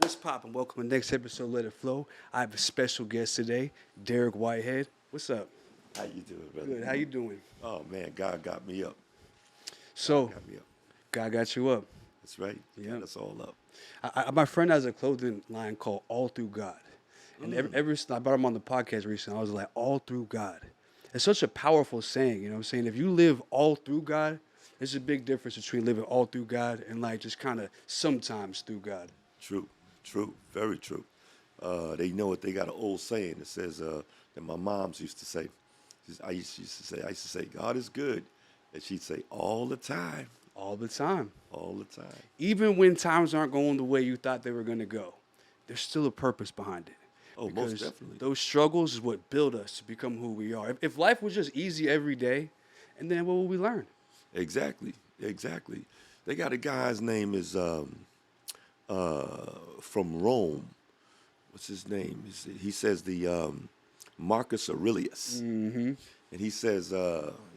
What's poppin'? Welcome to the next episode of Let It Flow. I have a special guest today, Derrick Whitehead. What's up? How you doing, brother? Good. How you doing? Oh man, God got me up. God So, got me up. God got you up. That's right. He Yeah. got us all up. My friend has a clothing line called All Through God. And ever since I brought him on the podcast recently, I was like, all through God. It's such a powerful saying, you know what I'm saying? If you live all through God, there's a big difference between living all through God and like just kind of sometimes through God. True, true, very true. They know it. They got an old saying that says that my mom's used to say. I used to say, God is good, and she'd say all the time, All the time. all the time. Even when times aren't going the way you thought they were going to go, there's still a purpose behind it. Oh, most Because definitely. those struggles is what build us to become who we are. If life was just easy every day, and then what would we learn? Exactly, exactly. They got a guy's name is from Rome. What's his name? He says the Marcus Aurelius, and he says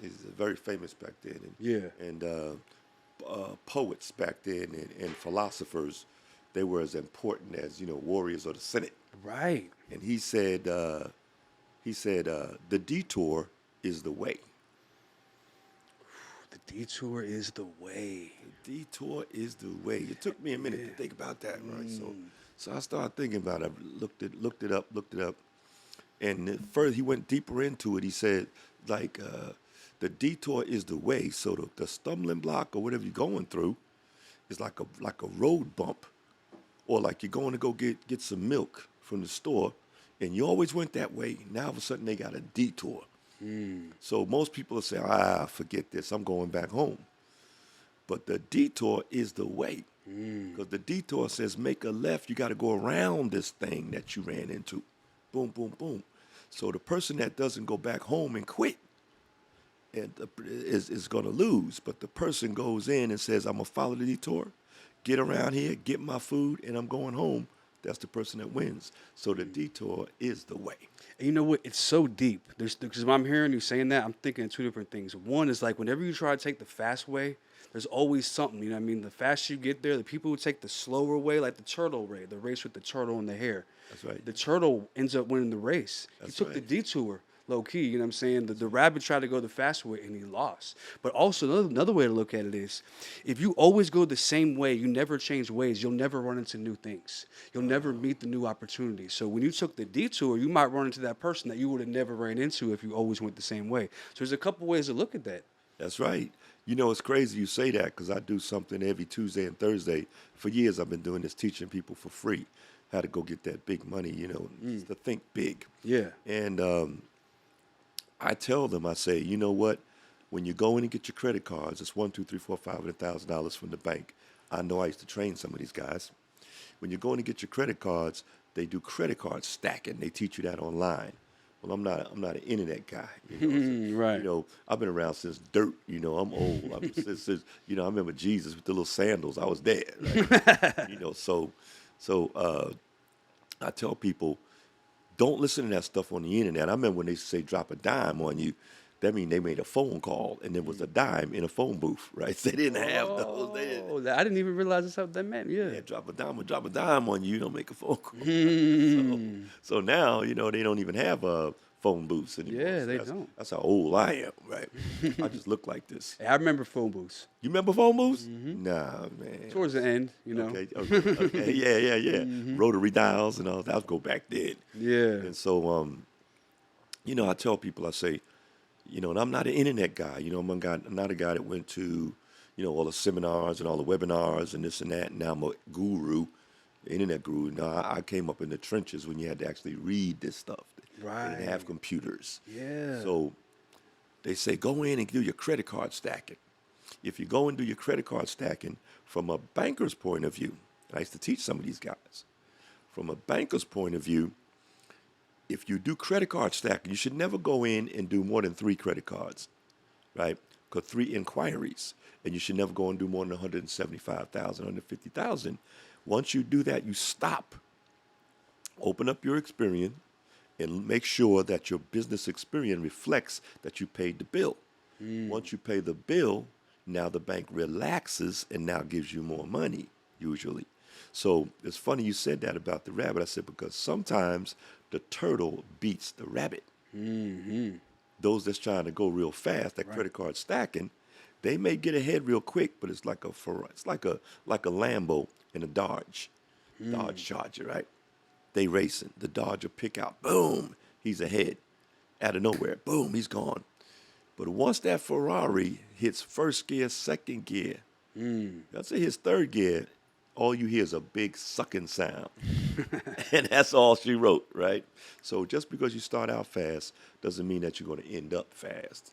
he's very famous back then, Yeah. and poets back then and philosophers, they were as important as warriors of the Senate. Right. And he said the detour is the way. The detour is the way. The detour is the way. It took me a minute to think about that, right? So I started thinking about it. I looked it up. And further, he went deeper into it. He said, like, the detour is the way. So the stumbling block or whatever you're going through is like a road bump, or like you're going to go get some milk from the store, and you always went that way. Now all of a sudden they got a detour. So most people will say, forget this. I'm going back home. But the detour is the way. Because the detour says make a left. You got to go around this thing that you ran into. Boom, boom, boom. So the person that doesn't go back home and quit is going to lose. But the person goes in and says, I'm going to follow the detour, get around here, get my food, and I'm going home. That's the person that wins. So the detour is the way. And you know what? It's so deep. Because when I'm hearing you saying that, I'm thinking of two different things. One is like whenever you try to take the fast way, there's always something. You know what I mean? The faster you get there, the people who take the slower way, like the turtle race, the race with the turtle and the hare. That's right. The turtle ends up winning the race. That's He took the right. detour, low key. You know what I'm saying? The rabbit tried to go the fast way and he lost. But also another way to look at it is, if you always go the same way, you never change ways, you'll never run into new things. You'll never meet the new opportunities. So when you took the detour, you might run into that person that you would have never ran into if you always went the same way. So there's a couple ways to look at that. That's right. You know, it's crazy you say that because I do something every Tuesday and Thursday. For years, I've been doing this, teaching people for free how to go get that big money, to think big. Yeah. And I tell them, I say, you know what? When you go in and get your credit cards, it's $1, $2, $3, $4, $500,000 from the bank. I know I used to train some of these guys. When you go in and get your credit cards, they do credit card stacking. They teach you that online. Well, I'm not an internet guy. Right. I've been around since dirt. I'm old. Since I remember Jesus with the little sandals. I was there. Right? So I tell people, don't listen to that stuff on the internet. I remember when they say drop a dime on you, that means they made a phone call and there was a dime in a phone booth, right? They didn't have those. Oh, I didn't even realize that's what that meant. Yeah. Drop a dime on you, don't make a phone call. So now, they don't even have phone booths anymore. Yeah, So they don't. That's how old I am, right? I just look like this. Hey, I remember phone booths. You remember phone booths? Nah, man. Towards the end, Okay. Yeah. Rotary dials and all that. I'll go back then. Yeah. And so, I tell people, I say, and I'm not an internet guy. I'm not a guy that went to, all the seminars and all the webinars and this and that. And now I'm a guru, internet guru. Now, I came up in the trenches when you had to actually read this stuff. Right. They didn't have computers. Yeah. So they say, go in and do your credit card stacking. If you go and do your credit card stacking from a banker's point of view, and I used to teach some of these guys, from a banker's point of view, if you do credit card stacking, you should never go in and do more than 3 credit cards, right? Because 3 inquiries, and you should never go and do more than 175,000, 150,000. Once you do that, you stop. Open up your Experian and make sure that your business Experian reflects that you paid the bill. Once you pay the bill, now the bank relaxes and now gives you more money, usually. So it's funny you said that about the rabbit. I said, because sometimes the turtle beats the rabbit. Mm-hmm. Those that's trying to go real fast, that Right. credit card stacking, they may get ahead real quick, but it's like a Lambo and a Dodge Charger, right? They racing. The Dodge will pick out, boom, he's ahead. Out of nowhere, boom, he's gone. But once that Ferrari hits first gear, second gear, I'd say his third gear, all you hear is a big sucking sound. And that's all she wrote, right? So just because you start out fast doesn't mean that you're going to end up fast,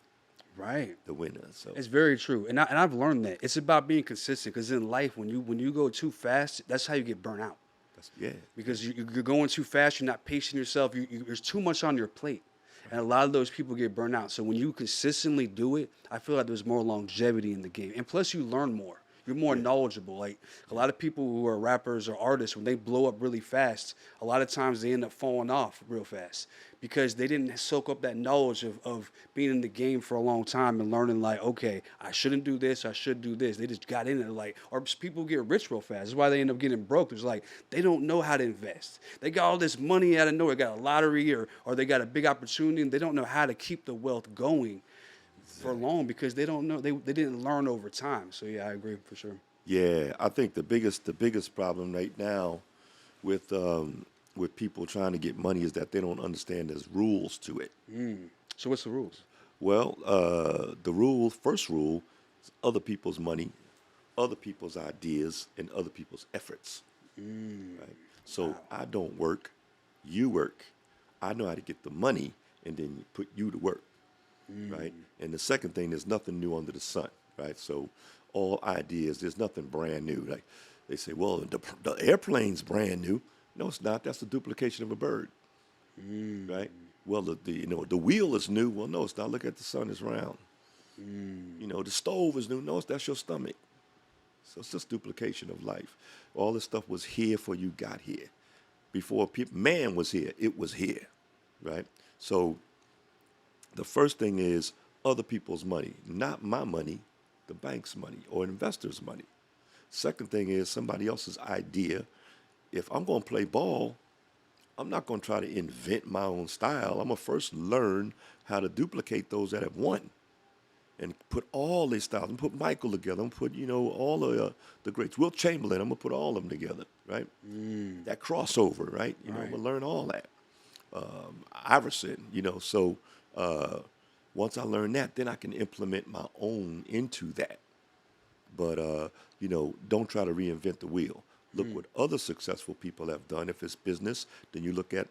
Right. the winner. So It's very true, and I've learned that it's about being consistent. Because in life, when you go too fast, that's how you get burnt out. that's, yeah, Because you're going too fast. You're not pacing yourself. There's too much on your plate, and a lot of those people get burnt out. So when you consistently do it, I feel like there's more longevity in the game, and plus you learn more. You're more yeah, knowledgeable. Like a lot of people who are rappers or artists, when they blow up really fast, a lot of times they end up falling off real fast because they didn't soak up that knowledge of being in the game for a long time and learning like, okay, I shouldn't do this, I should do this. They just got in it like, or people get rich real fast. That's why they end up getting broke. It's like they don't know how to invest. They got all this money out of nowhere, got a lottery or they got a big opportunity and they don't know how to keep the wealth going for long because they don't know they didn't learn over time. So yeah, I agree for sure. yeah. I think the biggest problem right now with with people trying to get money is that they don't understand there's rules to it. So what's the rules? Well, first rule, is other people's money, other people's ideas, and other people's efforts. Right? So I don't work, you work. I know how to get the money, and then put you to work. Right? And the second thing, there's nothing new under the sun. Right? So all ideas, there's nothing brand new. Like they say, well, the airplane's brand new. No, it's not. That's a duplication of a bird. Right? Well, the wheel is new. Well, no, it's not. Look at the sun; it's round. The stove is new. No, that's your stomach. So it's just duplication of life. All this stuff was here before you got here. Before man was here, it was here, right? So the first thing is other people's money, not my money, the bank's money or investors' money. Second thing is somebody else's idea. If I'm going to play ball, I'm not going to try to invent my own style. I'm going to first learn how to duplicate those that have won and put all these styles. I'm going to put Michael together. I'm going to put, all of the greats. Will Chamberlain, I'm going to put all of them together, right? That crossover, right? I'm Right. going to learn all that. Iverson, so once I learn that, then I can implement my own into that. But, don't try to reinvent the wheel. Look what other successful people have done. If it's business, then you look at,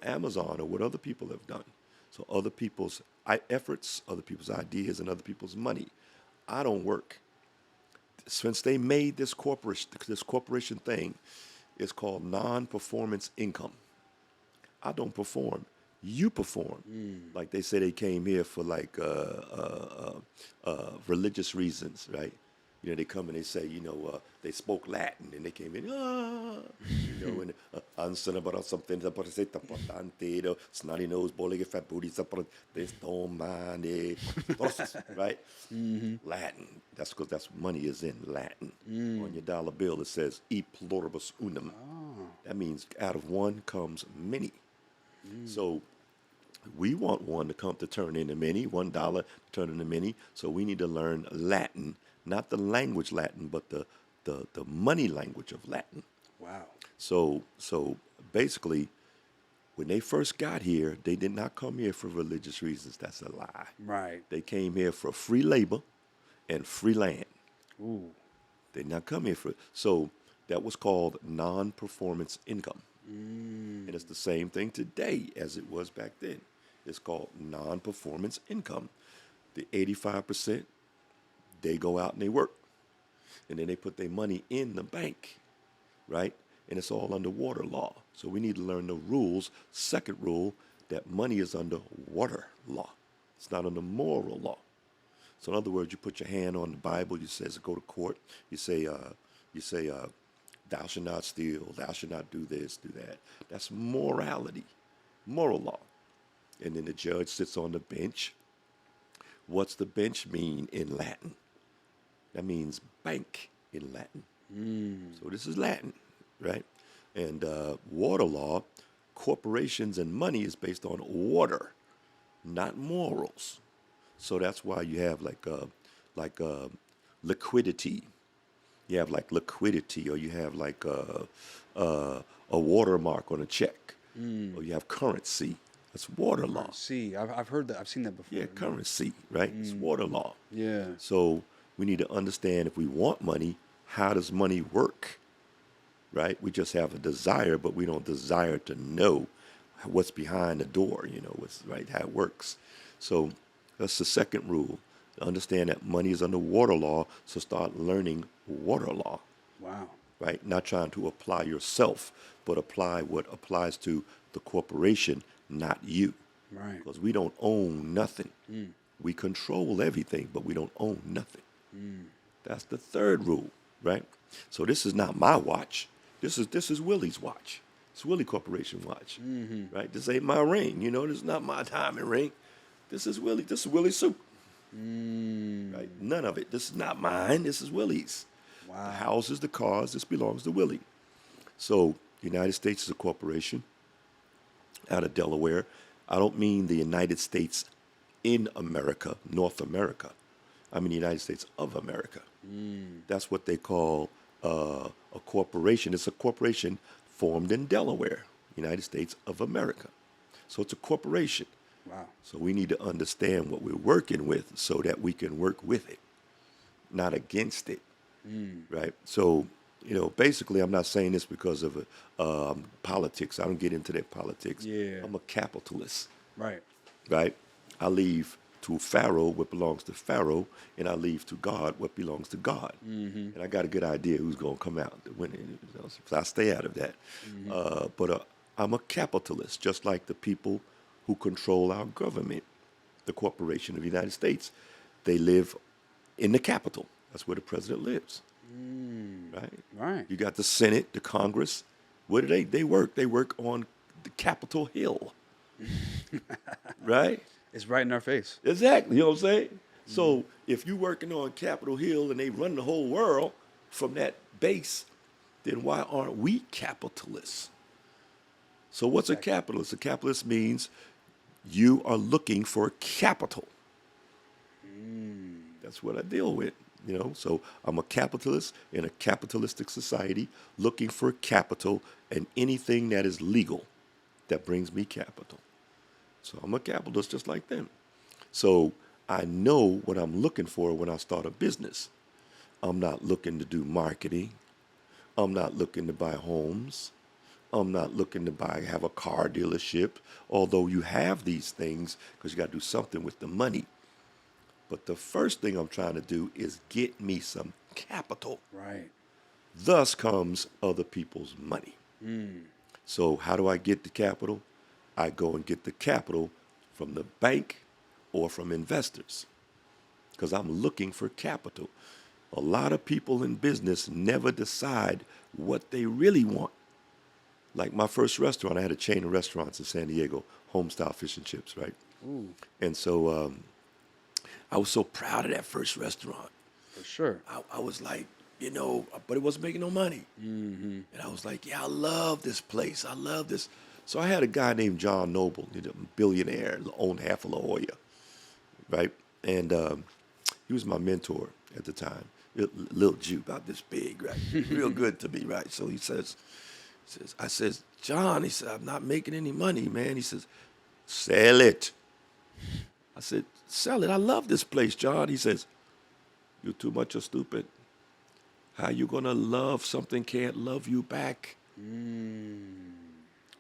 Amazon or what other people have done. So other people's efforts, other people's ideas, and other people's money. I don't work. Since they made this corporation thing, it's called non-performance income. I don't perform. You perform. Like they say they came here for like religious reasons, right? They come and they say, they spoke Latin and they came in, and answer about something, snotty nose, bowling, fat booty, they don't mind it, right? Latin. That's because that's money is in Latin. On your dollar bill, it says e pluribus unum. That means out of one comes many. So we want one to turn into many, $1 to turn into many. So we need to learn Latin, not the language Latin, but the money language of Latin. Wow. So basically, when they first got here, they did not come here for religious reasons. That's a lie. Right. They came here for free labor and free land. Ooh. They did not come here for so that was called non-performance income. And it's the same thing today as it was back then. It's called non-performance income. The 85%, they go out and they work. And then they put their money in the bank, right? And it's all under water law. So we need to learn the rules. Second rule, that money is under water law. It's not under moral law. So in other words, you put your hand on the Bible, you says go to court, you say, thou shalt not steal, thou shalt not do this, do that. That's morality, moral law. And then the judge sits on the bench. What's the bench mean in Latin? That means bank in Latin. So this is Latin. right? And water law, corporations and money is based on order, not morals. So that's why you have like liquidity. You have like liquidity, or you have like a watermark on a check, or you have currency. That's water law. See, I've heard that. I've seen that before. Yeah, currency, right? It's water law. Yeah. So we need to understand, if we want money, how does money work, right? We just have a desire, but we don't desire to know what's behind the door, what's right, how it works. So that's the second rule. Understand that money is under water law, so start learning water law, Wow. right? Not trying to apply yourself, but apply what applies to the corporation, not you. Right. Because we don't own nothing. We control everything, but we don't own nothing. That's the third rule, right? So this is not my watch. This is Willie's watch. It's Willie Corporation watch, right? This ain't my ring. This is not my diamond ring. This is Willie. This is Willie's suit. Right? None of it. This is not mine. This is Willie's. Wow. The houses, the cars, this belongs to Willie. So the United States is a corporation out of Delaware. I don't mean the United States in America, North America. I mean the United States of America. That's what they call a corporation. It's a corporation formed in Delaware, United States of America. So it's a corporation. Wow. So we need to understand what we're working with so that we can work with it, not against it, right? So, basically I'm not saying this because of politics. I don't get into that politics. Yeah. I'm a capitalist, Right. right? I leave to Pharaoh what belongs to Pharaoh, and I leave to God what belongs to God. And I got a good idea who's going to come out winning. So I stay out of that. But I'm a capitalist, just like the people who control our government, the corporation of the United States. They live in the Capitol. That's where the president lives, right? Right. You got the Senate, the Congress. Where do they work? They work on the Capitol Hill, right? It's right in our face. Exactly, you know what I'm saying? So if you're working on Capitol Hill and they run the whole world from that base, then why aren't we capitalists? So what's a capitalist? A capitalist means you are looking for capital. That's what I deal with, So I'm a capitalist in a capitalistic society looking for capital and anything that is legal that brings me capital. So I'm a capitalist just like them. So I know what I'm looking for when I start a business. I'm not looking to do marketing. I'm not looking to buy homes. I'm not looking to have a car dealership, although you have these things because you got to do something with the money. But the first thing I'm trying to do is get me some capital. Right. Thus comes other people's money. So how do I get the capital? I go and get the capital from the bank or from investors because I'm looking for capital. A lot of people in business never decide what they really want. Like my first restaurant, I had a chain of restaurants in San Diego, home-style fish and chips, right? Ooh, And so I was so proud of that first restaurant. for sure. I was like, but it wasn't making no money. And I was like, yeah, I love this place. I love this. So I had a guy named John Noble, a billionaire, owned half of La Jolla, right? And he was my mentor at the time. Little Jew, about this big, right? Real good to me, right? So I says, John, he said, I'm not making any money, man. He says, sell it. I said, sell it. I love this place, John. He says, you're too much or stupid. How you gonna love something can't love you back?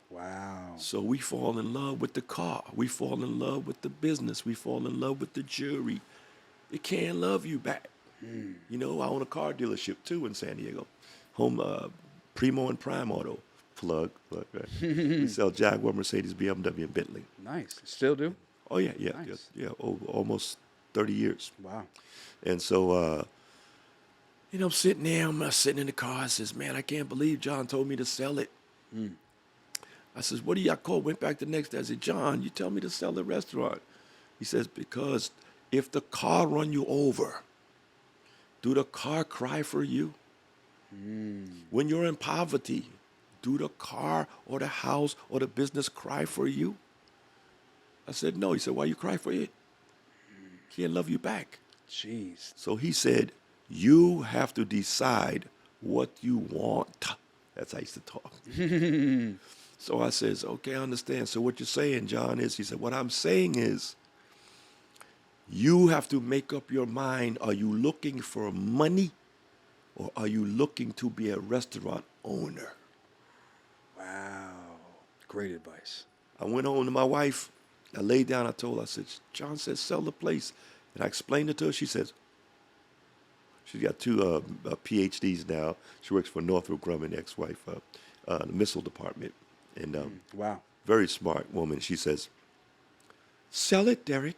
Wow. So we fall in love with the car. We fall in love with the business. We fall in love with the jewelry. It can't love you back. I own a car dealership too in San Diego. Home Primo and Prime Auto. Plug, right? We sell Jaguar, Mercedes, BMW, and Bentley. Nice. Still do? Oh yeah, Nice. yeah. Almost 30 years. Wow. And so I'm sitting there, I'm sitting in the car. I says, man, I can't believe John told me to sell it. I says, what do you call? Went back the next day. I said, John, you tell me to sell the restaurant. He says, because if the car run you over, do the car cry for you? When you're in poverty, do the car or the house or the business cry for you? I said, no. He said, why you cry for it? Can't love you back. Jeez. So he said, you have to decide what you want. That's how I used to talk. So I says, okay, I understand. So what you're saying, John, is, he said, what I'm saying is, you have to make up your mind. Are you looking for money or are you looking to be a restaurant owner? Wow. Great advice. I went home to my wife. I laid down. I told her, I said, John said, sell the place. And I explained it to her. She says, she's got two PhDs now. She works for Northrop Grumman, ex-wife, the missile department. And Wow. very smart woman. She says, sell it, Derrick.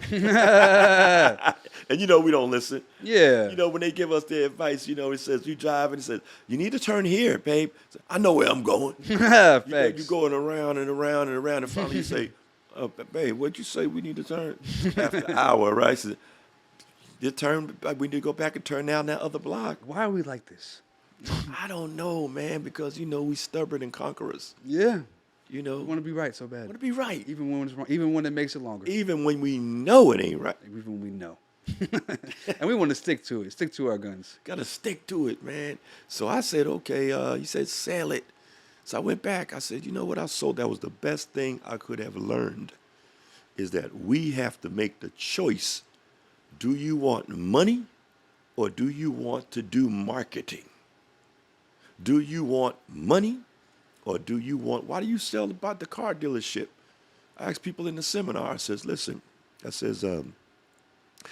And we don't listen. Yeah. When they give us their advice, it says, you drive, and it says, you need to turn here, babe. I know where I'm going. Facts. You're going around and around and around, and finally you say, babe, what'd you say we need to turn? After an hour, right? So, we need to go back and turn down that other block. Why are we like this? I don't know, man, because, we stubborn and conquerors. Yeah. We We want to be right so bad. want to be right. Even when it's wrong. Even when it makes it longer. Even when we know it ain't right. Even when we know. And we want to stick to it. Stick to our guns. Got to stick to it, man. So I said, okay, he said, sell it. So I went back. I said, you know what? I sold. That was the best thing I could have learned, is that we have to make the choice. Do you want money or do you want to do marketing? Do you want money or do you want, why do you sell about the car dealership? I asked people in the seminar, I says, listen, I says,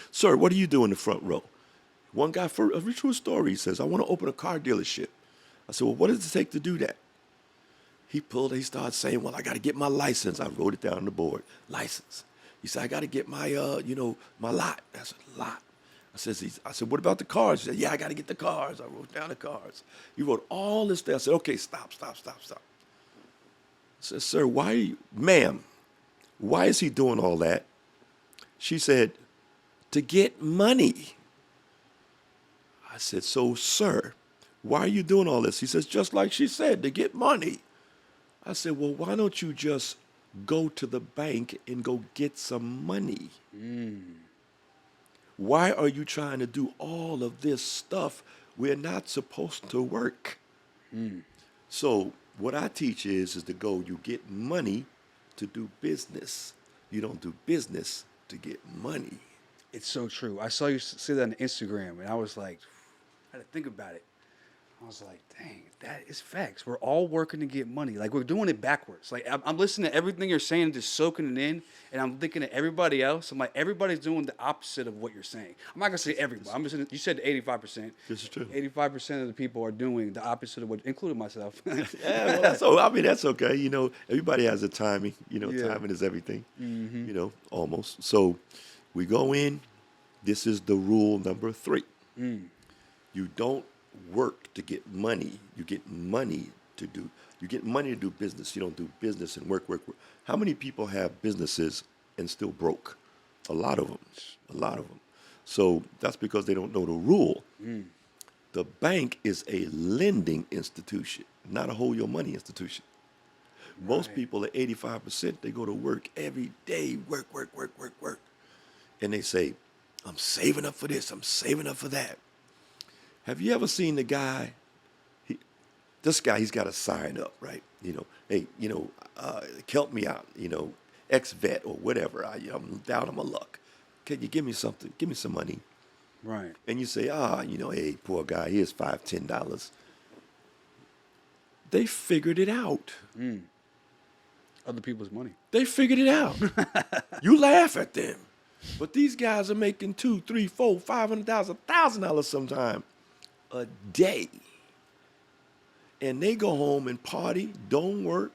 sir, what do you do in the front row? One guy, for a true story, he says, I want to open a car dealership. I said, well, what does it take to do that? He started saying, well, I got to get my license. I wrote it down on the board, license. He said, I got to get my, my lot. I said, lot. I said, what about the cars? He said, yeah, I got to get the cars. I wrote down the cars. He wrote all this down. I said, okay, stop. I said, sir, ma'am, why is he doing all that? She said, to get money. I said, so, sir, why are you doing all this? He says, just like she said, to get money. I said, well, why don't you just go to the bank and go get some money? Why are you trying to do all of this stuff? We're not supposed to work. So what I teach is to go, you get money to do business. You don't do business to get money. It's so true. I saw you say that on Instagram, and I was like, I had to think about it. I was like, dang, that is facts. We're all working to get money. Like, we're doing it backwards. Like, I'm listening to everything you're saying, just soaking it in, and I'm thinking of everybody else. I'm like, everybody's doing the opposite of what you're saying. I'm not going to say everybody. I'm just, you said 85%. This is true. 85% of the people are doing the opposite of what, including myself. Yeah, well, that's okay. Everybody has a timing. Yeah. Timing is everything. Almost. So we go in. This is the rule number 3. You don't work to get money. You get money to do business. You don't do business and work. How many people have businesses and still broke? A lot of them. So that's because they don't know the rule. The bank is a lending institution, not a hold your money institution. Most people at 85%, they go to work every day, work. And they say, I'm saving up for this, I'm saving up for that. Have you ever seen the guy? This guy, he's got to sign up, right? Hey, help me out, ex-vet or whatever. I'm down on my luck. Can you give me something? Give me some money. Right. And you say, hey, poor guy, here's $5, $10. They figured it out. Other people's money. They figured it out. You laugh at them. But these guys are making $200,000, $300,000, $400,000, $500,000, $1,000 sometime a day. And they go home and party, don't work,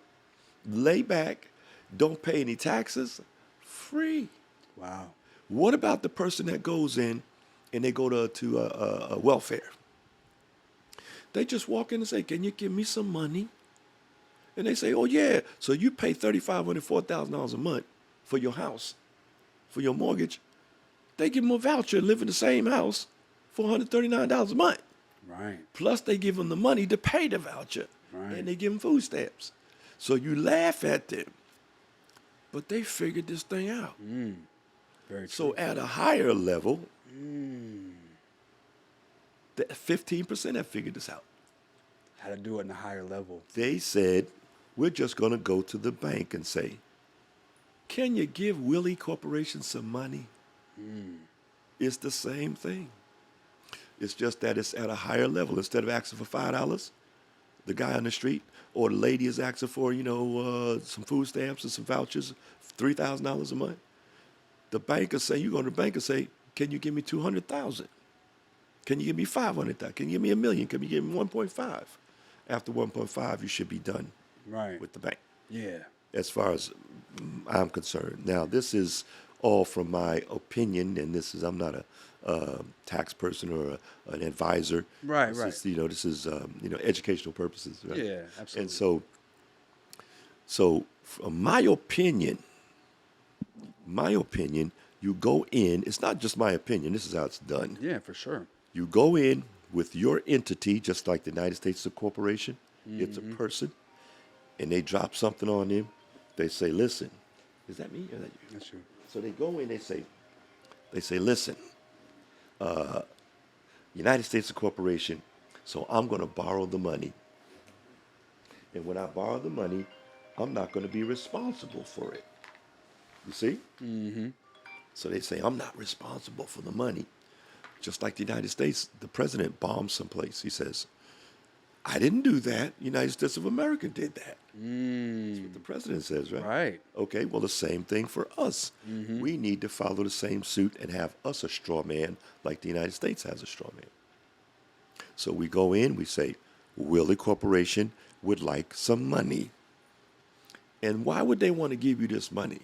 lay back, don't pay any taxes, free. Wow. What about the person that goes in and they go to welfare? They just walk in and say, can you give me some money? And they say, oh, yeah. So you pay $3,500, $4,000 a month for your house, for your mortgage. They give them a voucher, live in the same house, $439 a month. Right. Plus, they give them the money to pay the voucher, Right. and they give them food stamps. So you laugh at them, but they figured this thing out. Very So true. at a higher level, that 15% have figured this out. How to do it in a higher level. They said, we're just going to go to the bank and say, can you give Willie Corporation some money? It's the same thing. It's just that it's at a higher level. Instead of asking for $5, the guy on the street or the lady is asking for, some food stamps and some vouchers, $3,000 a month. The banker say, you go to the bank and say, can you give me 200,000? Can you give me 500,000? Can you give me $1 million? Can you give me 1.5? After 1.5, you should be done Right. with the bank, Yeah. as far as I'm concerned. Now, this is all from my opinion, and I'm not a tax person or an advisor. Right, This right. is, this is educational purposes. Right? Yeah, absolutely. And so from my opinion, you go in. It's not just my opinion. This is how it's done. Yeah, for sure. You go in with your entity, just like the United States is a corporation. It's a person, and they drop something on them. They say, listen, is that me? Or is that you? That's true. So they go in, they say, listen, United States is a corporation, so I'm going to borrow the money. And when I borrow the money, I'm not going to be responsible for it. You see? Mm-hmm. So they say, I'm not responsible for the money. Just like the United States, the president bombs someplace. He says, I didn't do that. United States of America did that. That's what the president says, right? Right. Okay, well, the same thing for us. We need to follow the same suit and have us a straw man like the United States has a straw man. So we go in, we say, Willie Corporation would like some money. And why would they want to give you this money?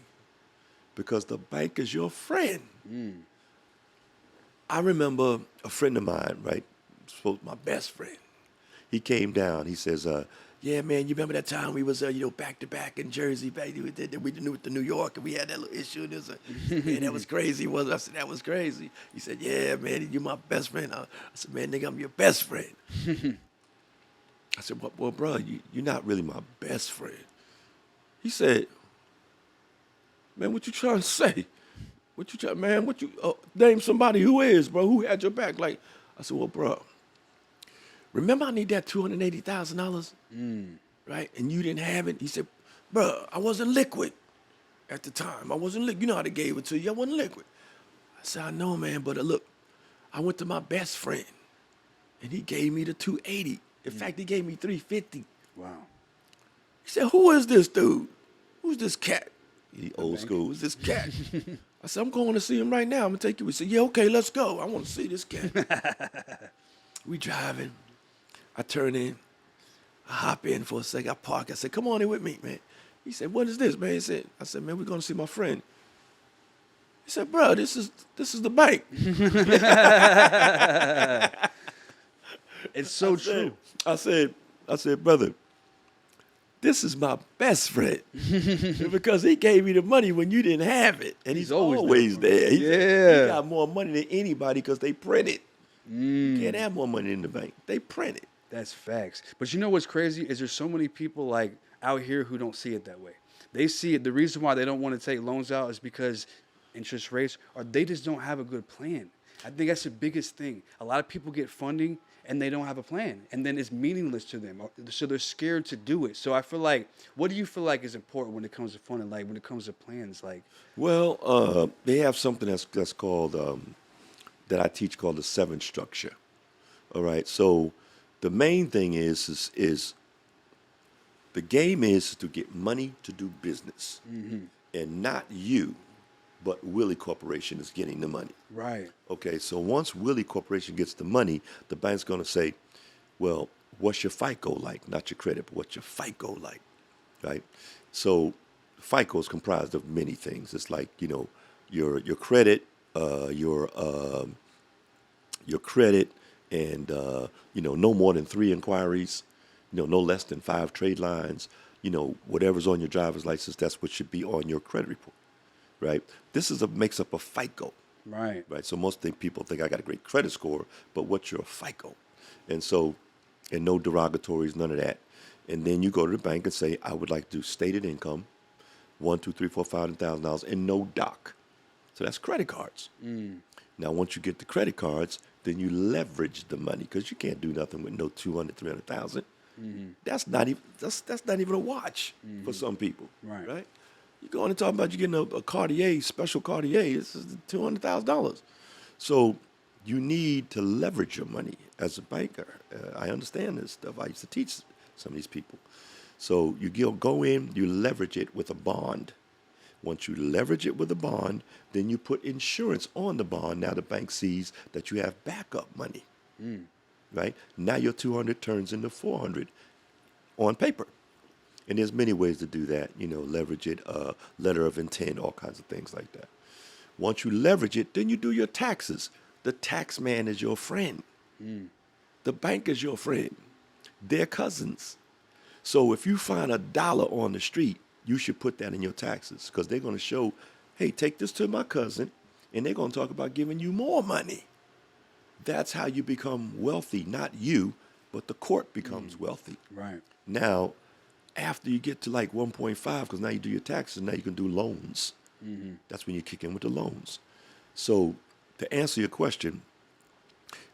Because the bank is your friend. I remember a friend of mine, right? My best friend. He came down. He says, yeah, man, you remember that time we was, back to back in Jersey, back we knew with the New York, and we had that little issue. And it was man, that was crazy, wasn't it? I said, that was crazy. He said, yeah, man, you're my best friend. I said, man, nigga, I'm your best friend. I said, well, bro, you're not really my best friend. He said, man, what you trying to say? Name somebody who is, bro, who had your back. Like, I said, well, bro, remember I need that $280,000, right? And you didn't have it. He said, bro, I wasn't liquid at the time. I wasn't liquid. You know how they gave it to you. I wasn't liquid. I said, I know, man, but look, I went to my best friend, and he gave me the 280. In fact, he gave me 350. Wow. He said, who is this dude? Who's this cat? He old school. Who's this cat? I said, I'm going to see him right now. I'm going to take you. He said, yeah, okay, let's go. I want to see this cat. We driving. I turn in. I hop in for a second. I park. I said, come on in with me, man. He said, what is this, man? I said, man, we're going to see my friend. He said, bro, this is the bank. It's so true. I said, brother, this is my best friend. Because he gave me the money when you didn't have it. And he's always there. He got more money than anybody because they print it. You can't have more money in the bank. They print it. That's facts. But you know what's crazy is there's so many people like out here who don't see it that way. They see it. The reason why they don't want to take loans out is because interest rates, or they just don't have a good plan. I think that's the biggest thing. A lot of people get funding and they don't have a plan, and then it's meaningless to them. So they're scared to do it. So I feel like, what do you feel like is important when it comes to funding? Like when it comes to plans, like? Well, they have something that's called that I teach called the 7 structure. All right. So the main thing is the game is to get money to do business, and not you, but Willie Corporation is getting the money. Right. Okay, so once Willie Corporation gets the money, the bank's going to say, well, what's your FICO like? Not your credit, but what's your FICO like, right? So FICO is comprised of many things. It's like, your credit, your credit, and, no more than 3 inquiries, no less than 5 trade lines, whatever's on your driver's license, that's what should be on your credit report. Right, this makes up a FICO. Right. Right. So most people think I got a great credit score, but what's your FICO? And so, and no derogatories, none of that. And then you go to the bank and say, I would like to do stated income, $1, 2, 3, 4, $500,000, and no doc. So that's credit cards. Now, once you get the credit cards, then you leverage the money because you can't do nothing with no 200, 300,000. That's not even that's not even a watch for some people, Right. You go on and talk about you getting a Cartier, special Cartier, it's $200,000. So you need to leverage your money as a banker. I understand this stuff. I used to teach some of these people. So you go in, you leverage it with a bond. Once you leverage it with a bond, then you put insurance on the bond. Now the bank sees that you have backup money, right? Now your 200 turns into 400 on paper. And there's many ways to do that, leverage it, letter of intent, all kinds of things like that. Once you leverage it, then you do your taxes. The tax man is your friend. The bank is your friend. They're cousins. So if you find $1 on the street, you should put that in your taxes because they're going to show, hey, take this to my cousin, and they're going to talk about giving you more money. That's how you become wealthy, not you, but the court becomes wealthy. Right. Now, after you get to like 1.5, because now you do your taxes, now you can do loans. That's when you kick in with the loans. So to answer your question,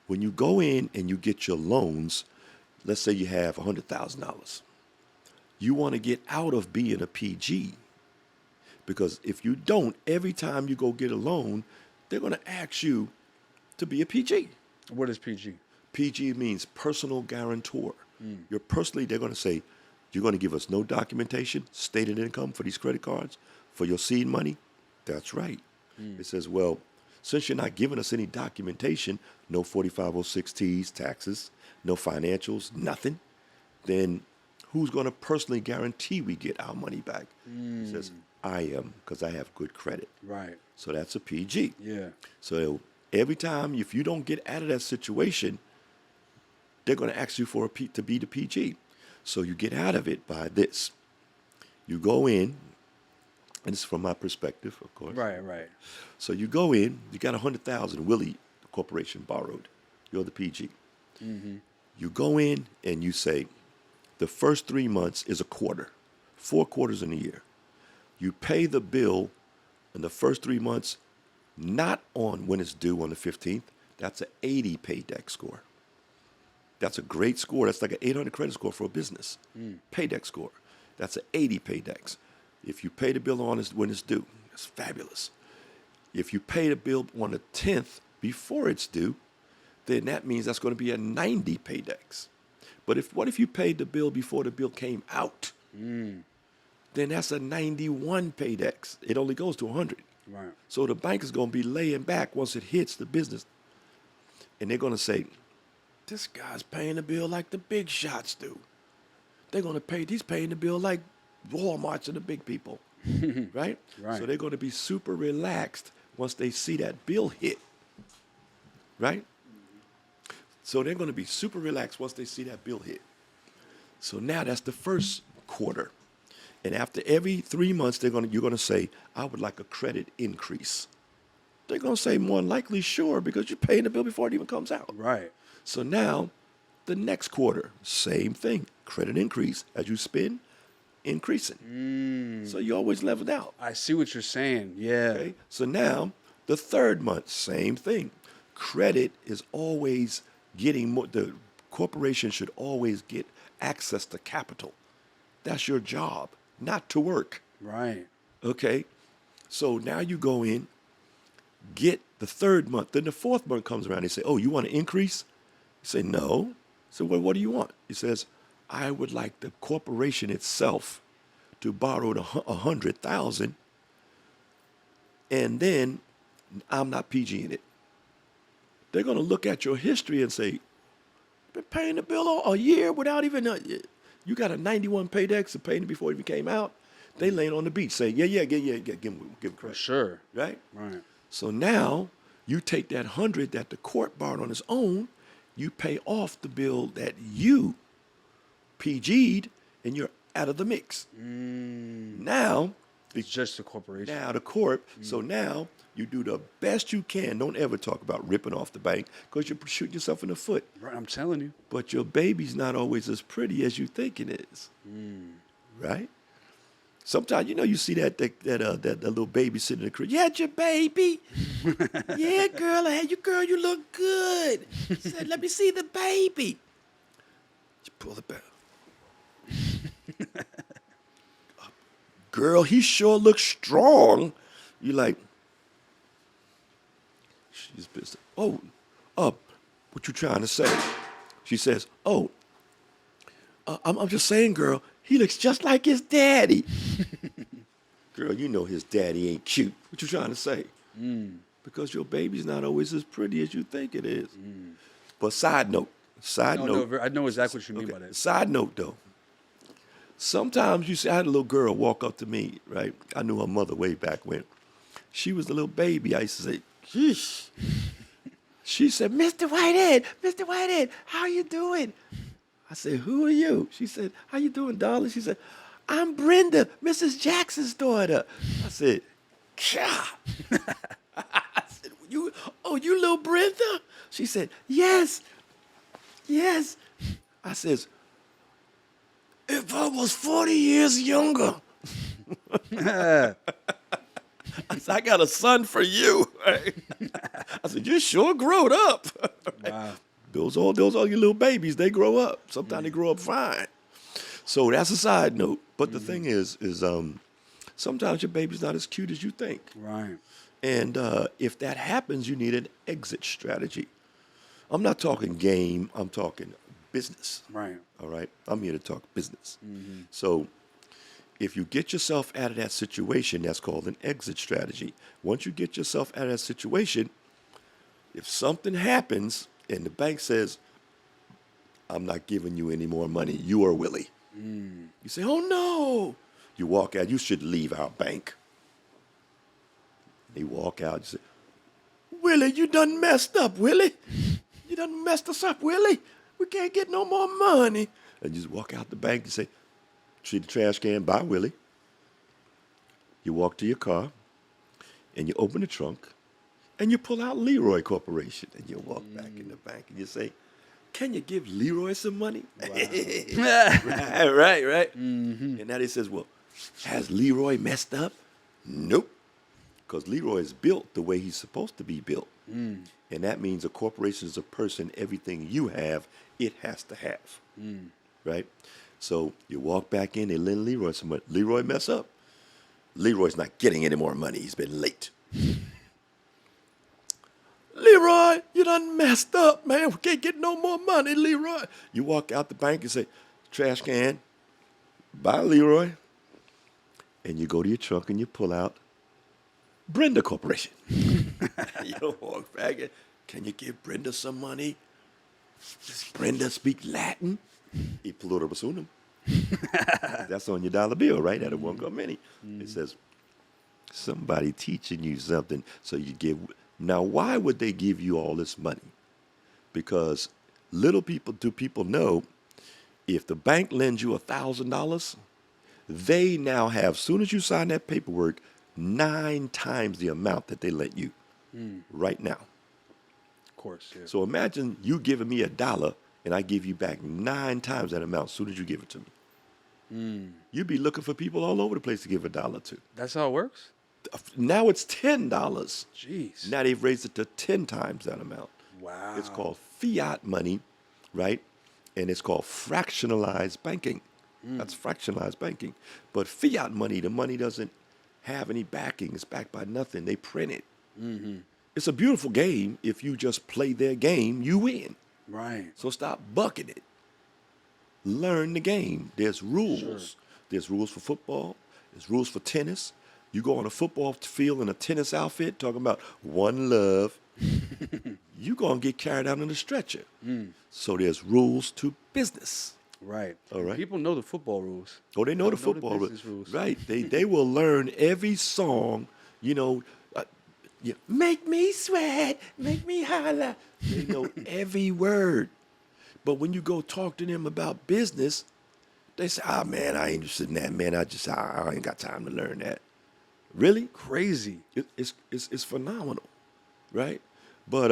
when you go in and you get your loans, let's say you have $100,000. You want to get out of being a PG because if you don't, every time you go get a loan, they're going to ask you to be a PG. What is PG? PG means personal guarantor. They're going to say, you're going to give us no documentation, stated income for these credit cards, for your seed money? That's right. It says, well, since you're not giving us any documentation, no 4506Ts, taxes, no financials, nothing, then who's going to personally guarantee we get our money back? He says, I am, because I have good credit. Right. So that's a PG. Yeah. So every time, if you don't get out of that situation, they're going to ask you to be the PG. So you get out of it by this. You go in, and it's from my perspective, of course. Right. So you go in, you got 100,000, Willie, the corporation, borrowed. You're the PG. You go in and you say, the first 3 months is a quarter, 4 quarters in a year. You pay the bill in the first 3 months, not on when it's due on the 15th. That's an 80 paydeck score. That's a great score. That's like an 800 credit score for a business. Paydeck score. That's an 80 paydex. If you pay the bill on when it's due, that's fabulous. If you pay the bill on the 10th before it's due, then that means that's going to be a 90 paydex. But what if you paid the bill before the bill came out? Then that's a 91 paydex. It only goes to 100. Right. So the bank is going to be laying back once it hits the business. And they're going to say, this guy's paying the bill like the big shots do. He's paying the bill like Walmart's and the big people, right? Right. So they're going to be super relaxed once they see that bill hit, right? So they're going to be super relaxed once they see that bill hit. So now that's the first quarter. And after every 3 months, you're going to say, I would like a credit increase. They're going to say more than likely, sure, because you're paying the bill before it even comes out. Right. So now, the next quarter, same thing. Credit increase. As you spend, increasing. So you always leveled out. I see what you're saying. Yeah. Okay? So now, the third month, same thing. Credit is always getting more. The corporation should always get access to capital. That's your job, not to work. Right. Okay? So now you go in, get the third month. Then the fourth month comes around. They say, oh, you want to increase? You say, no. So what do you want? He says, I would like the corporation itself to borrow the 100,000, and then I'm not PGing it. They're going to look at your history and say, been paying the bill a year without even, you got a 91 paydex and paying it before it even came out. They laying on the beach saying, give him credit. For sure. Right? Right. So now you take that 100 that the court borrowed on its own, you pay off the bill that you PG'd, and you're out of the mix. Now It's just a corporation. Now the corp. So now you do the best you can. Don't ever talk about ripping off the bank because you're shooting yourself in the foot. Right, I'm telling you. But your baby's not always as pretty as you think it is. Right? Sometimes you see that little baby sitting in the crib. You had your baby. Yeah, girl, I had your girl. You look good. Said, let me see the baby. You pull it back. Girl, he sure looks strong. You like, she's pissed. Oh, what you trying to say? She says, oh, I'm just saying, girl, he looks just like his daddy. Girl, you know his daddy ain't cute. What you trying to say? Because your baby's not always as pretty as you think it is. But side note. No, I know exactly what you mean by that. Side note, though. Sometimes you see, I had a little girl walk up to me, right? I knew her mother way back when. She was a little baby. I used to say, sheesh. She said, Mr. Whitehead, how you doing? I said, who are you? She said, how you doing, darling? She said, I'm Brenda, Mrs. Jackson's daughter. I said, Kah. I said, you little Brenda? She said, yes. I says, if I was 40 years younger, I said, I got a son for you. I said, you sure growed up. Wow. Those all your little babies, they grow up. Sometimes they grow up fine. So that's a side note. But the thing is sometimes your baby's not as cute as you think. Right. And if that happens, you need an exit strategy. I'm not talking game. I'm talking business. Right. All right? I'm here to talk business. So if you get yourself out of that situation, that's called an exit strategy. Once you get yourself out of that situation, if something happens and the bank says, I'm not giving you any more money, you or Willie. You say, oh, no. You walk out. You should leave our bank. They walk out. You say, Willie, you done messed up, Willie. You done messed us up, Willie. We can't get no more money. And you just walk out the bank and say, see the trash can, bye, Willie. You walk to your car, and you open the trunk, and you pull out Leroy Corporation, and you walk back in the bank, and you say, can you give Leroy some money? Wow. right. And now they says, well, has Leroy messed up? Nope. Because Leroy is built the way he's supposed to be built. And that means a corporation is a person, everything you have, it has to have. Right? So you walk back in, they lend Leroy some money. Leroy mess up. Leroy's not getting any more money. He's been late. Leroy, you done messed up, man. We can't get no more money, Leroy. You walk out the bank and say, trash can, bye, Leroy. And you go to your trunk and you pull out Brenda Corporation. You walk back and, can you give Brenda some money? Does Brenda speak Latin? E pluribus unum. That's on your dollar bill, right? That won't come many. It says, somebody teaching you something, so you give. Now, why would they give you all this money? Because little people know, if the bank lends you $1,000, they now have, soon as you sign that paperwork, 9 times the amount that they lent you right now. Of course, yeah. So imagine you giving me $1 and I give you back 9 times that amount as soon as you give it to me. You'd be looking for people all over the place to give $1 to. That's how it works? Now it's $10. Jeez. Now they've raised it to 10 times that amount. Wow. It's called fiat money, right? And it's called fractionalized banking. That's fractionalized banking. But fiat money, the money doesn't have any backing. It's backed by nothing. They print it. It's a beautiful game. If you just play their game, you win. Right. So stop bucking it. Learn the game. There's rules. Sure. There's rules for football. There's rules for tennis. You go on a football field in a tennis outfit talking about one love, you're going to get carried out in a stretcher. So there's rules to business. Right. All right. People know the football rules. Oh, they know the football business rules. Right. They will learn every song, make me sweat, make me holler. They know every word. But when you go talk to them about business, they say, man, I ain't interested in that, man. I ain't got time to learn that. Really? Crazy. It's phenomenal, right? But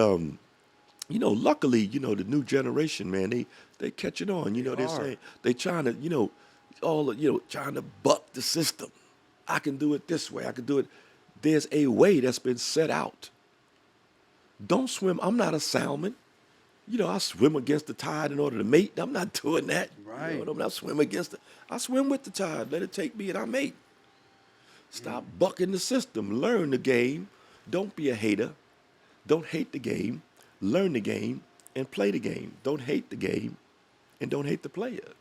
luckily, the new generation, man, they catching on. They They're are. saying they trying to, trying to buck the system. I can do it this way. I can do it. There's a way that's been set out. Don't swim. I'm not a salmon. I swim against the tide in order to mate. I'm not doing that. Right. I'm not swim against it. I swim with the tide. Let it take me and I mate. Stop bucking the system. Learn the game. Don't be a hater. Don't hate the game. Learn the game and play the game. Don't hate the game and don't hate the player.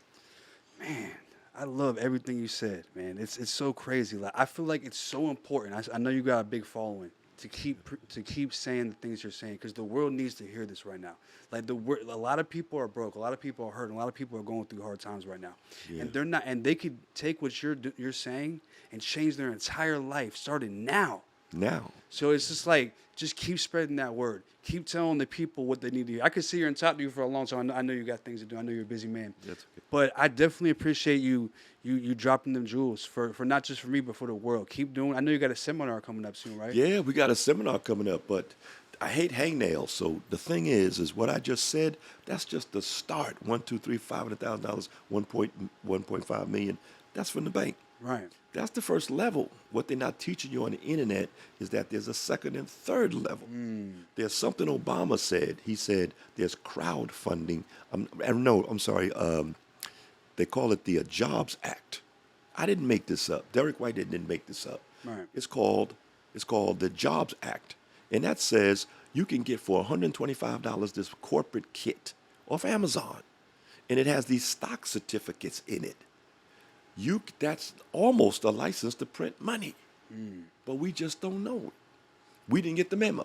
Man, I love everything you said, man. It's so crazy. Like I feel like it's so important. I know you got a big following to keep saying the things you're saying because the world needs to hear this right now. Like a lot of people are broke, a lot of people are hurting, a lot of people are going through hard times right now, Yeah. and they're not. And they could take what you're saying and change their entire life starting now. Now. So it's just like, just keep spreading that word. Keep telling the people what they need to hear. I could sit here and talk to you for a long time. I know you got things to do. I know you're a busy man. That's okay. But I definitely appreciate you dropping them jewels for not just for me, but for the world. Keep doing. I know you got a seminar coming up soon, right? Yeah, we got a seminar coming up, but I hate hangnails. So the thing is what I just said, that's just the start. 1, 2, 3, $500,000, 1.5 million. That's from the bank. Right. That's the first level. What they're not teaching you on the internet is that there's a second and third level. There's something Obama said. He said there's crowdfunding. I'm sorry. They call it the Jobs Act. I didn't make this up. Derrick Whitehead didn't make this up. Right. It's called the Jobs Act, and that says you can get for $125 this corporate kit off Amazon, and it has these stock certificates in it. That's almost a license to print money, but we just don't know it. We didn't get the memo,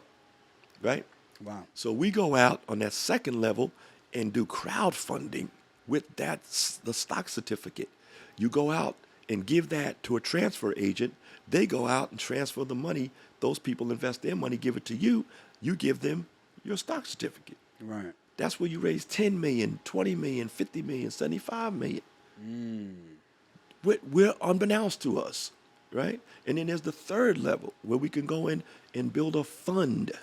right? Wow. So we go out on that second level and do crowdfunding with the stock certificate. You go out and give that to a transfer agent. They go out and transfer the money. Those people invest their money, give it to you. You give them your stock certificate. Right. That's where you raise 10 million, 20 million, 50 million, 75 million. We're unbeknownst to us, right? And then there's the third level where we can go in and build a fund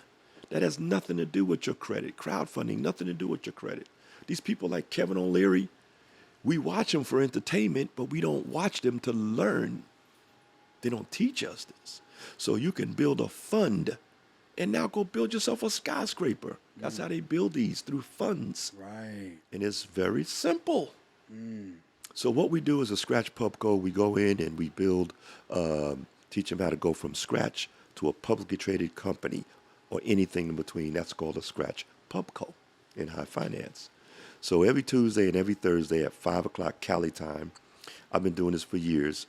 that has nothing to do with your credit. Crowdfunding, nothing to do with your credit. These people like Kevin O'Leary, we watch them for entertainment, but we don't watch them to learn. They don't teach us this. So you can build a fund and now go build yourself a skyscraper. That's how they build these, through funds. Right. And it's very simple. So what we do is a Scratch Pub Code. We go in and we build, teach them how to go from scratch to a publicly traded company or anything in between. That's called a Scratch Pub Co. in high finance. So every Tuesday and every Thursday at 5 o'clock Cali time, I've been doing this for years.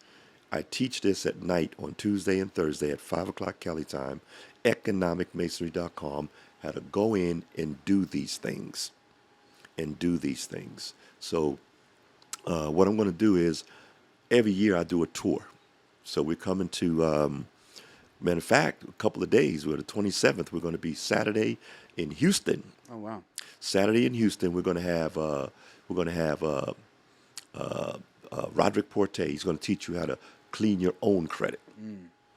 I teach this at night on Tuesday and Thursday at 5 o'clock Cali time, economicmasonry.com, how to go in and do these things. So what I'm going to do is every year I do a tour. So we're coming to, matter of fact, a couple of days. We're the 27th. We're going to be Saturday in Houston. Oh wow. Saturday in Houston, we're going to have Roderick Porte. He's going to teach you how to clean your own credit,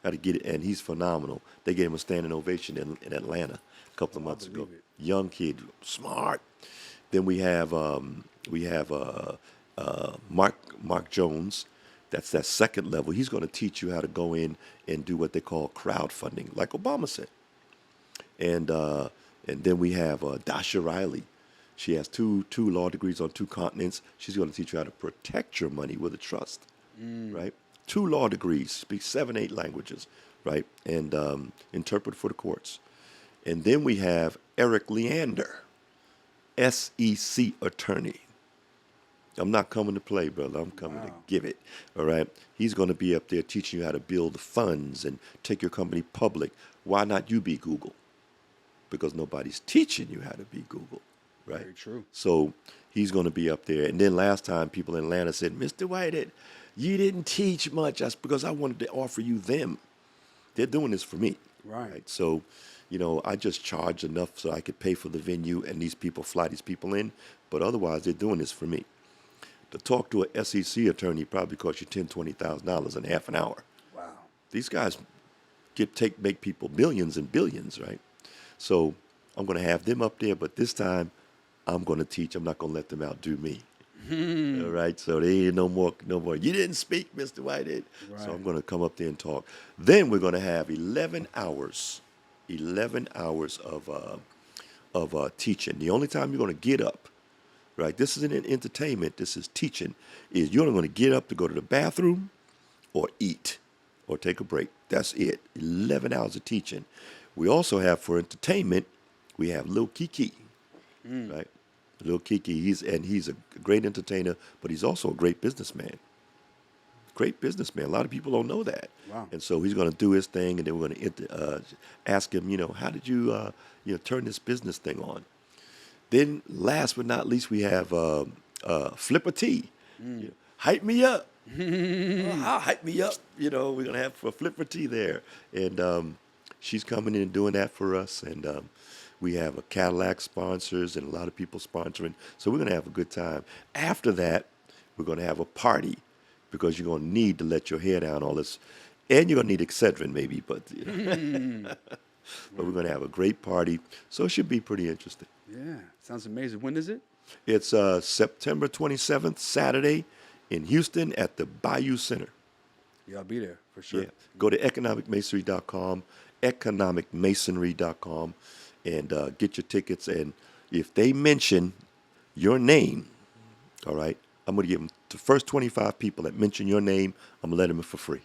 how to get it, and he's phenomenal. They gave him a standing ovation in Atlanta a couple of months ago. believe it. Young kid, smart. Then we have Mark Jones. That's that second level. He's going to teach you how to go in and do what they call crowdfunding, like Obama said. And then we have Dasha Riley. She has two law degrees on 2 continents. She's going to teach you how to protect your money with a trust, right? 2 law degrees, speaks 7, 8 languages, right? And interpret for the courts. And then we have Eric Leander, SEC attorney. I'm not coming to play, brother. I'm coming to give it, all right? He's going to be up there teaching you how to build funds and take your company public. Why not you be Google? Because nobody's teaching you how to be Google, right? Very true. So he's going to be up there. And then last time people in Atlanta said, Mr. Whitehead, you didn't teach much. That's because I wanted to offer you them. They're doing this for me. Right. So, I just charge enough so I could pay for the venue and these people fly these people in. But otherwise, they're doing this for me. To talk to a SEC attorney probably costs you $10,000, $20,000 in half an hour. Wow. These guys make people millions and billions, right? So I'm going to have them up there, but this time I'm going to teach. I'm not going to let them outdo me. All right, so they ain't no more. You didn't speak, Mr. Whitehead. Right. So I'm going to come up there and talk. Then we're going to have 11 hours, 11 hours of teaching. The only time you're going to get up, right? This isn't an entertainment. This is teaching. Is you're only going to get up to go to the bathroom, or eat, or take a break. That's it. 11 hours of teaching. We also have for entertainment. We have Lil Kiki, right? Lil Kiki, he's a great entertainer, but he's also a great businessman. Great businessman. A lot of people don't know that. Wow. And so he's going to do his thing, and then we're going to ask him, how did you, turn this business thing on? Then, last but not least, we have Flipper T. Hype me up. Hype me up. We're going to have for Flipper T there, and she's coming in and doing that for us, and we have a Cadillac sponsors and a lot of people sponsoring. So we're going to have a good time. After that, we're going to have a party because you're going to need to let your hair down all this. And you're going to need Excedrin maybe, but but we're going to have a great party. So it should be pretty interesting. Yeah, sounds amazing. When is it? It's September 27th, Saturday in Houston at the Bayou Center. Yeah, I'll be there for sure. Yeah. Go to economicmasonry.com, economicmasonry.com. And get your tickets. And if they mention your name, all right, I'm going to give them the first 25 people that mention your name, I'm going to let them in for free.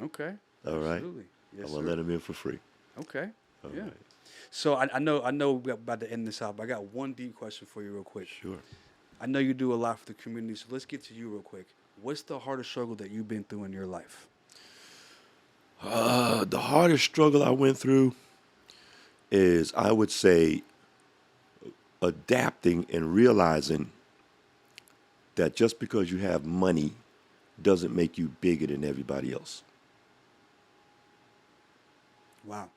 Okay. All right? Absolutely. Yes, I'm going to let them in for free. Okay. All yeah. right. So I know we're about to end this out, but I got one deep question for you real quick. Sure. I know you do a lot for the community, so let's get to you real quick. What's the hardest struggle that you've been through in your life? The hardest struggle I went through is, I would say, adapting and realizing that just because you have money doesn't make you bigger than everybody else. Wow.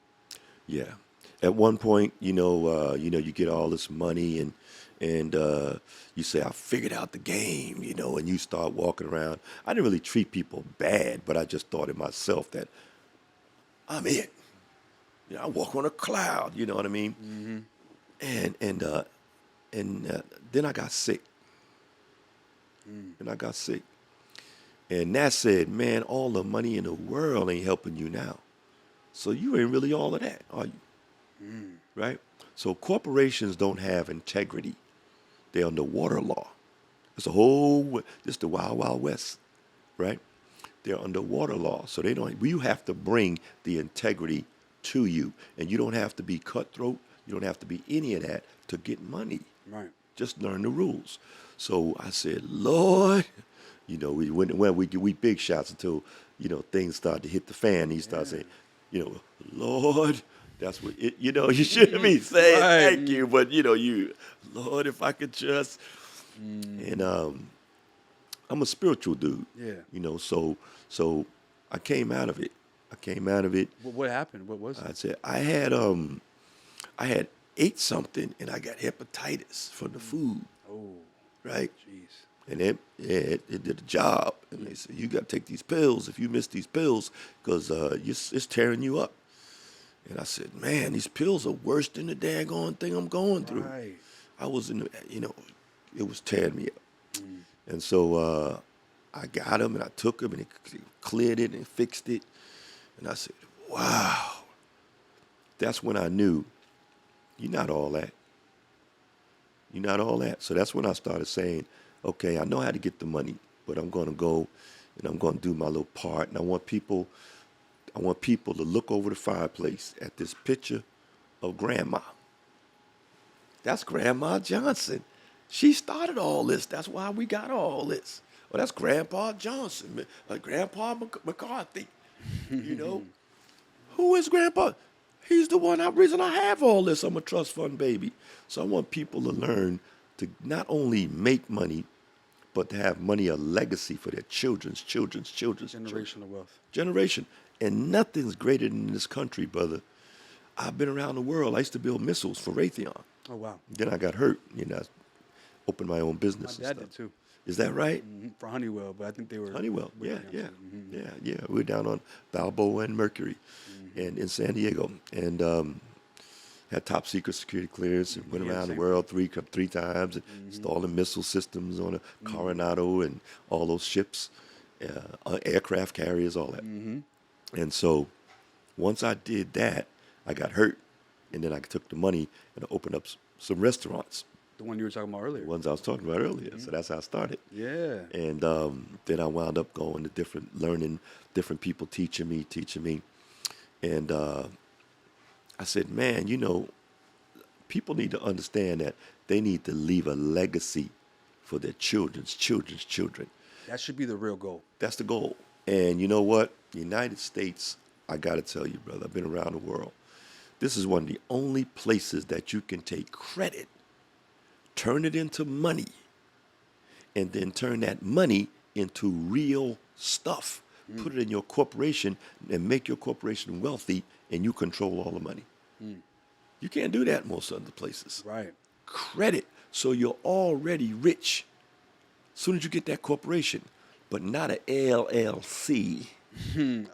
Yeah. At one point, you get all this money and you say, I figured out the game, and you start walking around. I didn't really treat people bad, but I just thought in myself that I'm it. I walk on a cloud, you know what I mean? Mm-hmm. And then I got sick. And I got sick. And that said, man, all the money in the world ain't helping you now. So you ain't really all of that, are you? Right? So corporations don't have integrity. They're under water law. It's the Wild Wild West, right? They're under water law. So you have to bring the integrity to you. And you don't have to be cutthroat. You don't have to be any of that to get money. Right. Just learn the rules. So I said, Lord, we big shots until, things start to hit the fan. He starts saying, Lord, that's what you shouldn't be saying thank you, but Lord, if I could just, and I'm a spiritual dude. Yeah. So I came out of it. What happened? What was it? I said I had ate something and I got hepatitis from the food. Oh, right. Jeez. And it did the job. And they said, you got to take these pills if you miss these pills because it's tearing you up. And I said, man, these pills are worse than the daggone thing I'm going through. Right. I was it was tearing me up. And so I got them and I took them and it cleared it and fixed it. And I said, wow. That's when I knew you're not all that. You're not all that. So that's when I started saying, okay, I know how to get the money, but I'm going to go and I'm going to do my little part. And I want people to look over the fireplace at this picture of Grandma. That's Grandma Johnson. She started all this. That's why we got all this. Well, that's Grandpa Johnson, Grandpa McCarthy. Who is Grandpa? He's the reason I have all this. I'm a trust fund baby. So I want people to learn to not only make money, but to have money a legacy for their children's children. Generational wealth. Generation. And nothing's greater than this country, brother. I've been around the world. I used to build missiles for Raytheon. Oh, wow. Then I got hurt. I opened my own business. My dad did too. Is that right? For Honeywell, but I think they were Honeywell. with Yeah, them yeah, too. Mhm. yeah, yeah. We were down on Balboa and Mercury, and in San Diego, and had top secret security clearance, and went Yeah, the around the same thing. world three times, and installing missile systems on a Coronado and all those ships, aircraft carriers, all that. And so once I did that, I got hurt, and then I took the money and opened up some restaurants, The one you were talking about the earlier. ones I was talking about earlier. So that's how I started. Yeah. And then I wound up going to learning, different people teaching me. And I said, man, people need to understand that they need to leave a legacy for their children's children. That should be the real goal. That's the goal. And you know what? United States, I got to tell you, brother, I've been around the world. This is one of the only places that you can take credit, turn it into money, and then turn that money into real stuff. Put it in your corporation and make your corporation wealthy, and you control all the money. You can't do that in most other places. Right. Credit, so you're already rich as soon as you get that corporation, but not a LLC,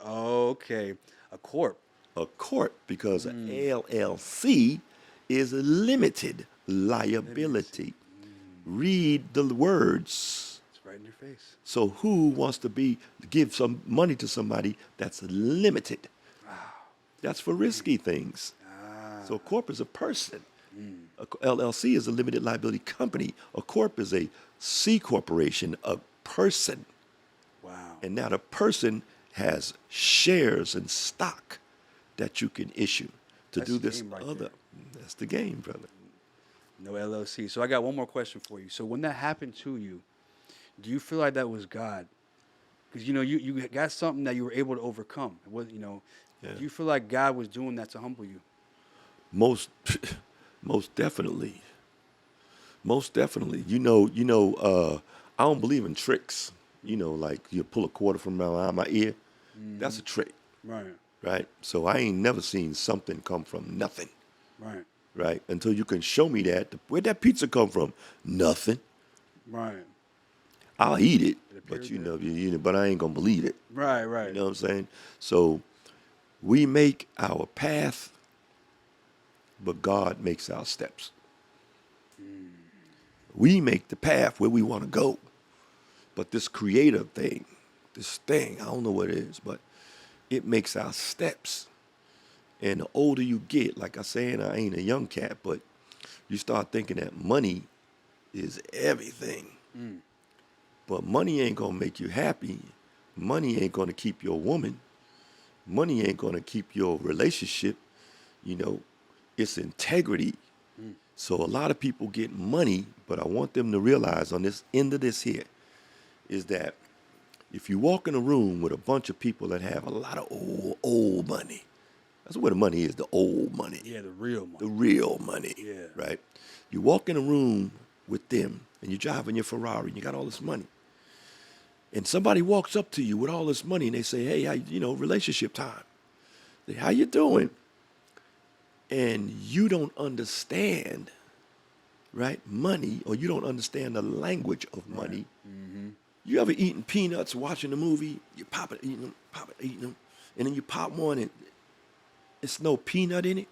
Okay. A corp. a corp, because an LLC is a limited liability. Read the words. It's right in your face. So who wants to give some money to somebody that's limited? That's for risky things. So a corp is a person. A LLC is a limited liability company. A corp is a C corporation, a person. Wow. And now the person has shares and stock that you can issue to That's do the this game right other. there. That's the game, brother. No LLC. So I got one more question for you. So when that happened to you, do you feel like that was God? Because you got something that you were able to overcome. It was, Yeah. do you feel like God was doing that to humble you? Most, most definitely. Most definitely. I don't believe in tricks. Like you pull a quarter from around my ear. That's a trick, Right. right? So I ain't never seen something come from nothing, Right. right? Until you can show me that. Where'd that pizza come from? Nothing. Right. I'll eat it, It but appeared but I ain't gonna believe it. Right. You Right. know what I'm saying? So we make our path, but God makes our steps. We make the path where we want to go. But this creative thing, I don't know what it is, but it makes our steps. And the older you get, like I said, I ain't a young cat, but you start thinking that money is everything. But money ain't gonna make you happy. Money ain't gonna keep your woman. Money ain't gonna keep your relationship. It's integrity. So a lot of people get money, but I want them to realize on this end of this here is that if you walk in a room with a bunch of people that have a lot of old money, that's where the money is, the old money. Yeah, the real money. The real money. Yeah. Right? You walk in a room with them and you're driving your Ferrari and you got all this money. And somebody walks up to you with all this money and they say, hey, relationship time. Say, how you doing? And you don't understand, right, money, or you don't understand the language of money. You ever eaten peanuts watching a movie? You pop it, eating them, and then you pop one and it's no peanut in it.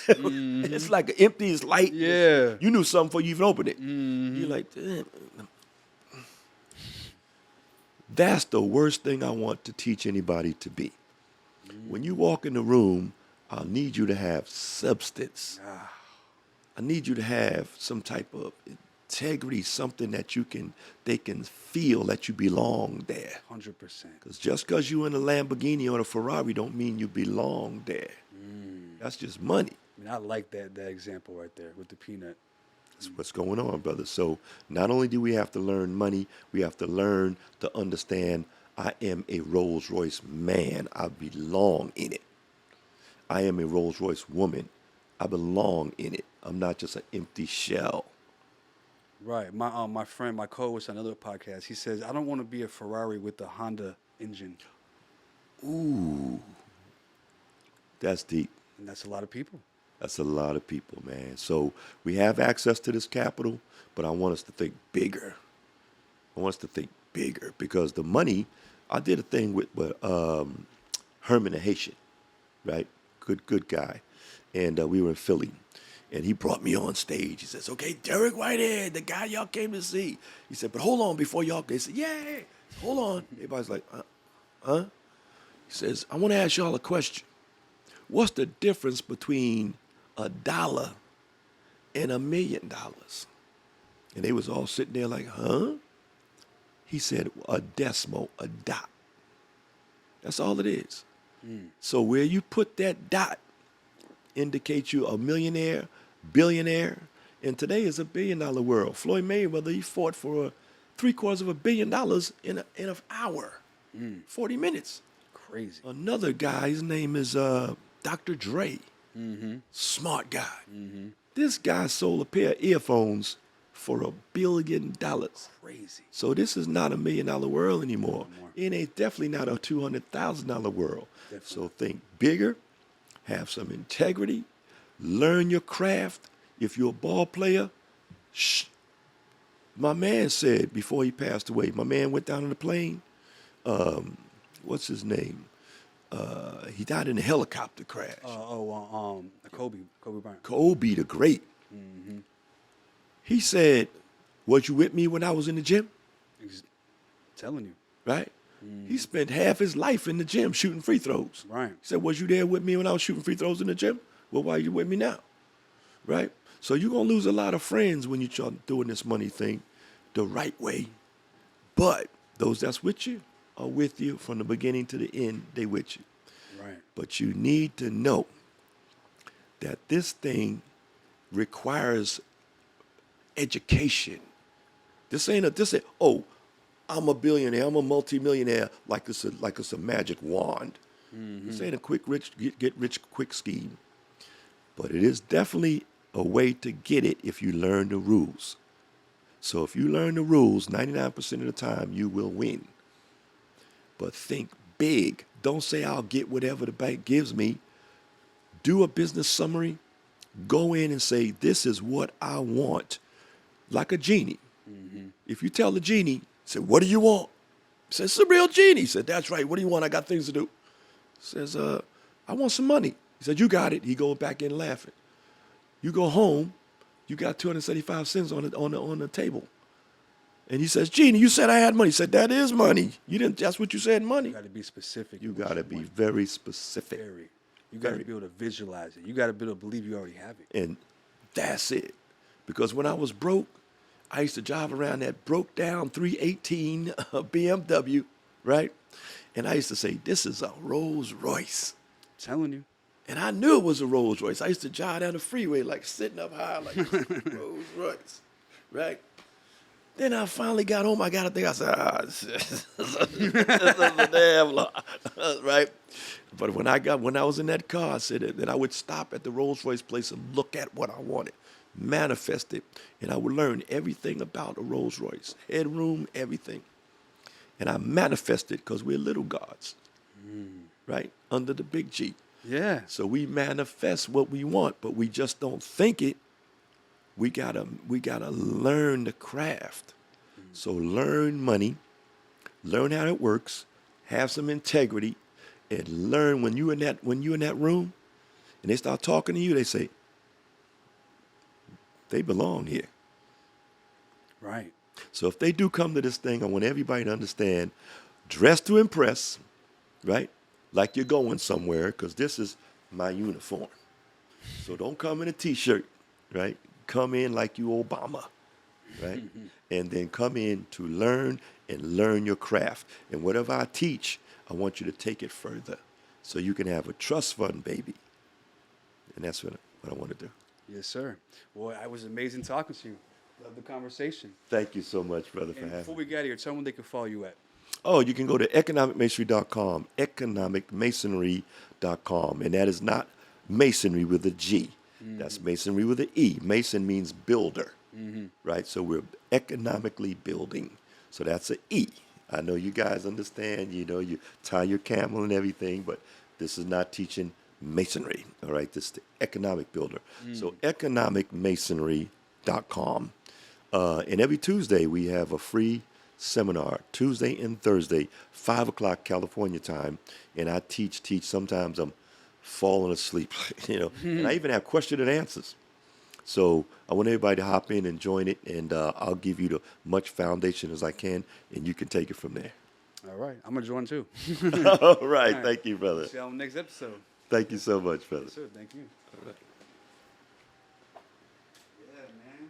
It's like an empty, it's light. Yeah. You knew something before you even opened it. You're like, damn. That's the worst thing I want to teach anybody to be. When you walk in the room, I need you to have substance. I need you to have some type of integrity, something that they can feel that you belong there. 100%. Because just because you're in a Lamborghini or a Ferrari don't mean you belong there. That's just money. I mean, I like that example right there with the peanut. That's what's going on, brother. So not only do we have to learn money, we have to learn to understand I am a Rolls Royce man. I belong in it. I am a Rolls Royce woman. I belong in it. I'm not just an empty shell. Right. My friend, my co-host on another podcast, he says, I don't want to be a Ferrari with the Honda engine. Ooh, that's deep. And that's a lot of people. That's a lot of people, man. So we have access to this capital, but I want us to think bigger. I want us to think bigger because the money. I did a thing with Herman the Haitian, right? Good guy, and we were in Philly, and he brought me on stage. He says, "Okay, Derrick Whitehead, the guy y'all came to see." He said, "But hold on, before y'all," they said, "Yeah, hold on." Everybody's like, "Huh?" He says, "I want to ask y'all a question. What's the difference between $1 and $1,000,000?" And they was all sitting there like, "Huh?" He said, "A decimal, a dot. That's all it is." So where you put that dot indicates you a millionaire, billionaire, and today is $1 billion world. Floyd Mayweather, he fought for $750 million in an hour, 40 minutes. Crazy. Another guy, his name is Dr. Dre. Smart guy. This guy sold a pair of earphones for $1 billion. Crazy. So this is not $1 million world anymore. It ain't definitely not a $200,000 world. Definitely. So think bigger, have some integrity, learn your craft. If you're a ball player, my man said before he passed away, my man went down on the plane. What's his name? He died in a helicopter crash. Kobe Bryant. Kobe the Great. He said, "Was you with me when I was in the gym?" He's telling you. Right? He spent half his life in the gym shooting free throws. Right. He said, "Was you there with me when I was shooting free throws in the gym? Well, why are you with me now?" Right? So you're going to lose a lot of friends when you're doing this money thing the right way. But those that's with you are with you from the beginning to the end. They with you. Right. But you need to know that this thing requires education. This ain't, oh, I'm a billionaire, I'm a multimillionaire, like it's a magic wand. This ain't a get rich quick scheme. But it is definitely a way to get it if you learn the rules. So if you learn the rules, 99% of the time you will win. But think big. Don't say I'll get whatever the bank gives me. Do a business summary. Go in and say, this is what I want. Like a genie. If you tell the genie, say, what do you want? Says, it's a real genie. He said, that's right. What do you want? I got things to do. Says, I want some money. He said, you got it. He goes back in laughing. You go home, you got 275 cents on the table. And he says, Genie, you said I had money. He said, that is money. You didn't, that's what you said, money. You got to be specific. You got to be very specific. Very. You got to be able to visualize it. You got to be able to believe you already have it. And that's it. Because when I was broke, I used to drive around that broke down 318 BMW, right? And I used to say, this is a Rolls Royce. I'm telling you. And I knew it was a Rolls Royce. I used to drive down the freeway like sitting up high like Rolls Royce, right? Then I finally got home. I got to think. I said, this is a damn lot, right? But when I was in that car, I said that I would stop at the Rolls Royce place and look at what I wanted, manifest it, and I would learn everything about a Rolls Royce, headroom, everything. And I manifested because we're little gods, right? Under the big G. Yeah. So we manifest what we want, but we just don't think it. We gotta learn the craft. So learn money, learn how it works, have some integrity, and learn when you in that room, and they start talking to you, they say, they belong here. Right. So if they do come to this thing, I want everybody to understand, dress to impress, right? Like you're going somewhere, because this is my uniform. So don't come in a T-shirt, right? Come in like you Obama, right? And then come in to learn and learn your craft. And whatever I teach, I want you to take it further so you can have a trust fund, baby. And that's what I want to do. Yes, sir. Well, it was amazing talking to you. Love the conversation. Thank you so much, brother, for And having before me. we get here, tell them they can follow you at. Oh, you can go to economicmasonry.com, economicmasonry.com. And that is not masonry with a G. That's masonry with an E. Mason means builder, right? So we're economically building. So that's an E. I know you guys understand, you tie your camel and everything, but this is not teaching masonry, all right? This is the economic builder. So economicmasonry.com. And every Tuesday we have a free seminar Tuesday and Thursday, 5 o'clock California time, and I teach. Sometimes I'm falling asleep, and I even have question and answers. So I want everybody to hop in and join it, and I'll give you the much foundation as I can, and you can take it from there. All right. I'm going to join too. All right. All right. Thank you, brother. See you on the next episode. Thank you so much, brother. Yes, sir. Thank you. All right. Yeah, man.